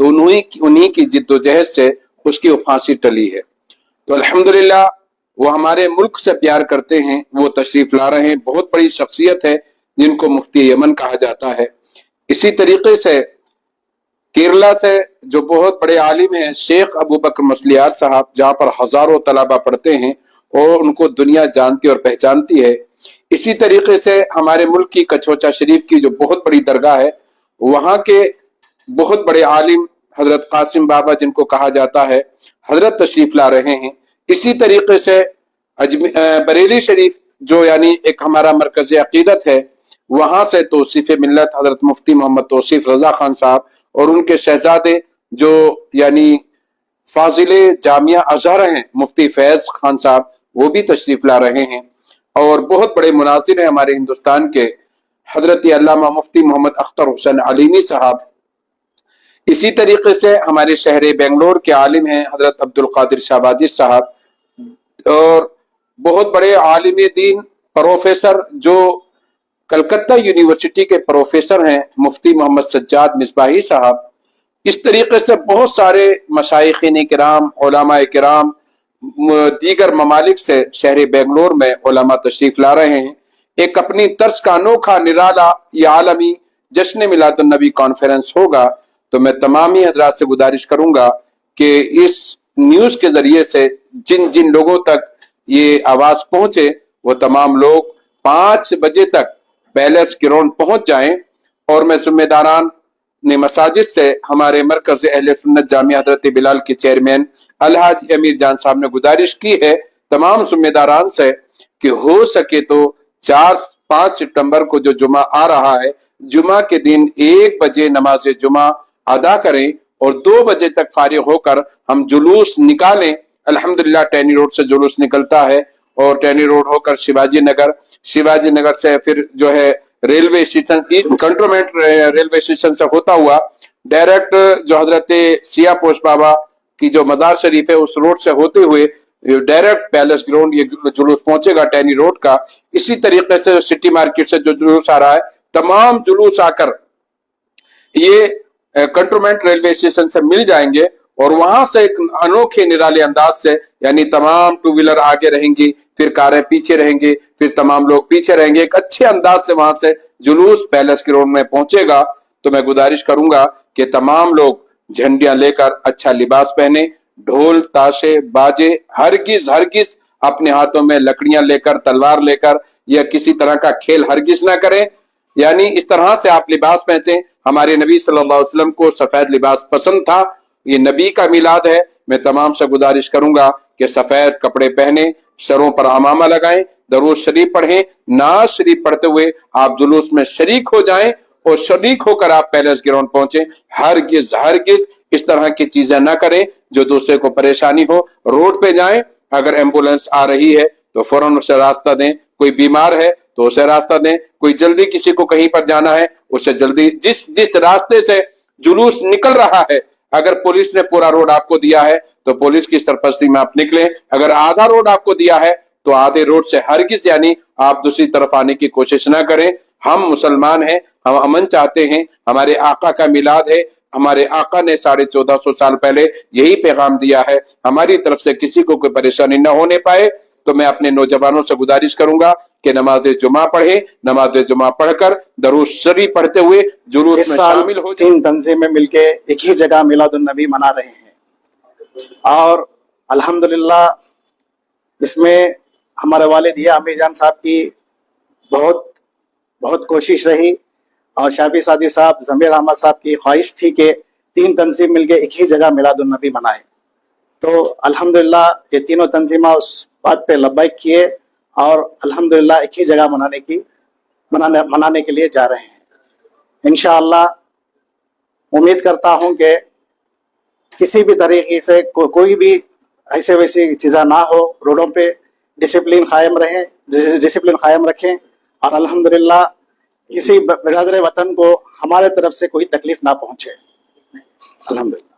تو انہی کی جدوجہد سے اس کی پھانسی ٹلی ہے۔ تو الحمدللہ وہ ہمارے ملک سے پیار کرتے ہیں، وہ تشریف لا رہے ہیں، بہت بڑی شخصیت ہے جن کو مفتی یمن کہا جاتا ہے۔ اسی طریقے سے کیرلا سے جو بہت بڑے عالم ہیں شیخ ابو بکر مسلیار صاحب، جہاں پر ہزاروں طلبہ پڑھتے ہیں اور ان کو دنیا جانتی اور پہچانتی ہے۔ اسی طریقے سے ہمارے ملک کی کچھوچا شریف کی جو بہت بڑی درگاہ ہے، وہاں کے بہت بڑے عالم حضرت قاسم بابا جن کو کہا جاتا ہے، حضرت تشریف لا رہے ہیں۔ اسی طریقے سے بریلی شریف جو یعنی ایک ہمارا مرکز عقیدت ہے، وہاں سے توصیف ملت حضرت مفتی محمد توصیف رضا خان صاحب اور ان کے شہزادے جو یعنی فاضل جامعہ ازہر ہیں مفتی فیض خان صاحب، وہ بھی تشریف لا رہے ہیں۔ اور بہت بڑے مناظر ہیں ہمارے ہندوستان کے حضرت علامہ مفتی محمد اختر حسین علیمی صاحب۔ اسی طریقے سے ہمارے شہر بنگلور کے عالم ہیں حضرت عبد القادر شاہ واجد صاحب، اور بہت بڑے عالم دین پروفیسر جو کلکتہ یونیورسٹی کے پروفیسر ہیں مفتی محمد سجاد مصباحی صاحب۔ اس طریقے سے بہت سارے مشائخین کرام، علماء کرام دیگر ممالک سے شہر بنگلور میں علماء تشریف لا رہے ہیں۔ ایک اپنی طرز کا انوکھا نرالا یہ عالمی جشن میلاد النبی کانفرنس ہوگا۔ تو میں تمامی حضرات سے گزارش کروں گا کہ اس نیوز کے ذریعے سے جن جن لوگوں تک یہ آواز پہنچے وہ تمام لوگ 5 بجے تک پیلس گراؤنڈ پہنچ جائیں۔ اور میں ذمہ داران نے مساجد سے ہمارے مرکز اہل سنت جامعہ حضرت بلال کے چیئرمین الحاج امیر جان صاحب نے گزارش کی ہے تمام ذمہ داران سے کہ ہو سکے تو 4-5 ستمبر کو جو جمعہ آ رہا ہے، جمعہ کے دن 1 بجے نماز جمعہ ادا کریں اور 2 بجے تک فارغ ہو کر ہم جلوس نکالیں۔ الحمدللہ ٹینی روڈ سے جلوس نکلتا ہے اور ٹینی روڈ ہو کر شیواجی نگر سے پھر جو ہے railway station cantonment railway station سے ہوتا ہوا ڈائریکٹ جو حضرت سیاہ پوش بابا کی جو مزار شریف ہے اس روڈ سے ہوتے ہوئے ڈائریکٹ پیلس گراؤنڈ یہ جلوس پہنچے گا ٹینی روڈ کا۔ اسی طریقے سے سٹی مارکیٹ سے جو جلوس آ رہا ہے، تمام جلوس آ کر یہ کنٹونمنٹ ریلوے اسٹیشن سے مل جائیں گے اور وہاں سے ایک انوکھے نرالے انداز سے یعنی تمام 2 ویلر آگے رہیں گی، پھر کاریں پیچھے رہیں گی، پھر تمام لوگ پیچھے رہیں گے، ایک اچھے انداز سے وہاں سے جلوس پیلس گراؤنڈ میں پہنچے گا۔ تو میں گزارش کروں گا کہ تمام لوگ جھنڈیاں لے کر اچھا لباس پہنے، ڈھول تاشے باجے ہرگز اپنے ہاتھوں میں لکڑیاں لے کر تلوار لے کر یا کسی طرح کا کھیل ہرگز نہ کریں، یعنی اس طرح سے آپ لباس پہنیں۔ ہمارے نبی صلی اللہ علیہ وسلم کو سفید لباس پسند تھا، یہ نبی کا میلاد ہے۔ میں تمام سے گزارش کروں گا کہ سفید کپڑے پہنے، سروں پر عمامہ لگائیں، درود شریف پڑھیں، نعت شریف پڑھتے ہوئے آپ جلوس میں شریک ہو جائیں اور شریک ہو کر آپ پیلس گراؤنڈ پہنچیں۔ ہرگز اس طرح کی چیزیں نہ کریں جو دوسرے کو پریشانی ہو۔ روڈ پہ جائیں، اگر ایمبولینس آ رہی ہے تو فوراً اسے راستہ دیں، کوئی بیمار ہے تو اسے راستہ دیں، کوئی جلدی کسی کو کہیں پر جانا ہے اسے جلدی جس راستے سے جلوس نکل رہا ہے، اگر پولیس نے پورا روڈ آپ کو دیا ہے تو پولیس کی سرپرستی میں آپ نکلیں، اگر آدھا روڈ آپ کو دیا ہے تو آدھے روڈ سے ہرگز یعنی آپ دوسری طرف آنے کی کوشش نہ کریں۔ ہم مسلمان ہیں، ہم امن چاہتے ہیں، ہمارے آقا کا میلاد ہے، ہمارے آقا نے 1450 سال پہلے یہی پیغام دیا ہے، ہماری طرف سے کسی کو کوئی پریشانی نہ ہونے پائے۔ تو میں اپنے نوجوانوں سے گزارش کروں گا کہ نماز جمعہ پڑھیں، نماز جمعہ پڑھ کر درود شریف پڑھتے ہوئے جلوس میں شامل ہو جائیں۔ 3 تنظیمیں مل کے ایک ہی جگہ میلاد النبی منا رہے ہیں اور الحمدللہ اس میں ہمارے والد یا امیر جان صاحب کی بہت کوشش رہی اور شافی سعدی صاحب، ضمیر احمد صاحب کی خواہش تھی کہ 3 تنظیم مل کے ایک ہی جگہ میلاد النبی منائے۔ تو الحمدللہ یہ تینوں تنظیمیں اس بات پہ لبیک کیے اور الحمدللہ ایک ہی جگہ منانے کے لیے جا رہے ہیں۔ انشاءاللہ امید کرتا ہوں کہ کسی بھی طریقے سے کوئی بھی ایسے ویسی چیزیں نہ ہو، روڈوں پہ ڈسپلن قائم رکھیں اور الحمدللہ کسی برادر وطن کو ہمارے طرف سے کوئی تکلیف نہ پہنچے۔ الحمدللہ۔